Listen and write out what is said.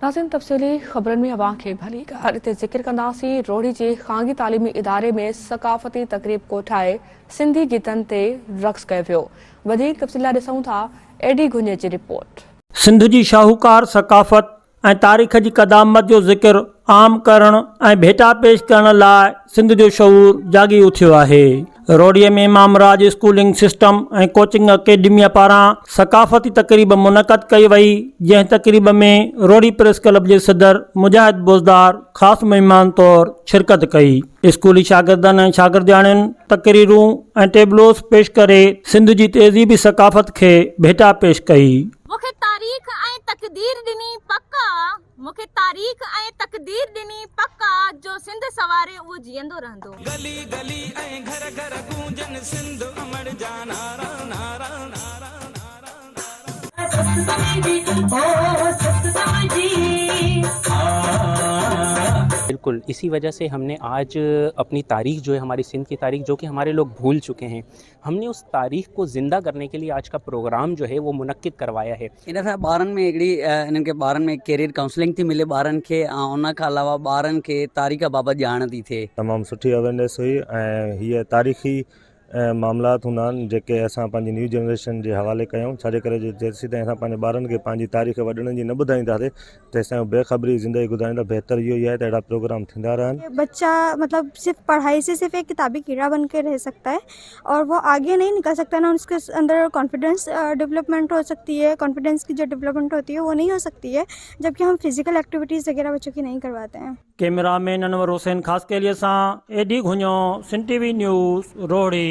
नाज़रीन तफ़सीली ख़बरनि में अवां खे भली ॻाल्हि ते ज़िक्र कंदासीं। रोहड़ी जे ख़ांगी तालीमी इदारे में सक़ाफ़ती तक़रीब को ठाहे सिंधी गीतनि ते रक़्स कयो वियो। वधीक तफ़सीला ॾिसूं था एडी गुंजे जी रिपोर्ट। सिंध जी शाहूकार सक़ाफ़त ऐं तारीख़ जी क़दामत जो ज़िक्र आम करण ऐं भेटा पेश करण लाइ सिंध जो शऊर जागी उथियो आहे। रोहड़ीअ में मामराज स्कूलिंग सिस्टम ऐं कोचिंग अकेडमीअ पारां सक़ाफ़ती तक़रीब मुनक़द कई वई, जंहिं तक़रीब में रोहड़ी प्रेस क्लब जे सदर मुजाहिद बोज़दार ख़ासि महिमान तौरु शिरकत कई। स्कूली शागिर्दनि ऐं शागिर्दियाणियुनि तक़रीरूं ऐं टेबलोस पेश करे सिंध जी तहज़ीबी सक़ाफ़त खे भेटा पेश कई। मूंखे तारीख़ ऐं तक़दीर ॾिनी पका, मूंखे तारीख़ ऐं तक़दीर ॾिनी पका, जो सिंध सवारे उहो जीअंदो रहंदो। गली गली ऐं घर घर गूंजन सिंध अमर जा नारा नारा नारा बिल्कुल इसी वजह से हमने आज अपनी तारीख़ जो है, हमारी सिंध की तारीख़ जो कि हमारे लोग भूल चुके हैं, हमने उस तारीख़ को ज़िंदा करने के लिए आज का प्रोग्राम जो है वो मुनक्किद करवाया है। इन सां ॿारनि में हिकिड़ी इन्हनि खे ॿारनि में कैरियर काउंसलिंग थी मिले ॿारनि खे, ऐं उन खां अलावा ॿारनि खे तारीख़ बाबति ॼाण थी थिए। तमामु सुठी अवेयरनेस हुई ऐं हीअ तारीख़ी मामलात हूंदा आहिनि जेके असां पंहिंजी न्यू जनरेशन जे हवाले कयूं, छाजे करे जेसीं ताईं असां पंहिंजे ॿारनि खे पंहिंजी तारीख़ वॾनि जी न ॿुधाईंदासीं तेसीं ताईं बेख़बरी ज़िंदगी गुज़ारींदा। बहितर इहो ई आहे त अहिड़ा प्रोग्राम थींदा रहनि। बच्चा मतलब सिर्फ पढ़ाई से सिर्फ एक किताबी कीड़ा बन के रह सकता है और वो आगे नहीं निकल सकता ना, उसके अंदर कॉन्फिडेंस डेवलपमेंट हो सकती है, कॉन्फिडेंस की जो डेवलपमेंट होती है वो नहीं हो सकती है जबकि हम फिजिकल एक्टिविटीज़ वगैरह बच्चों की नहीं करवाते हैं। कैमरा मैन अनवर हुसैन ख़ासि के लिए सां एडी घुञो, सिंध टीवी न्यूज़ रोहड़ी।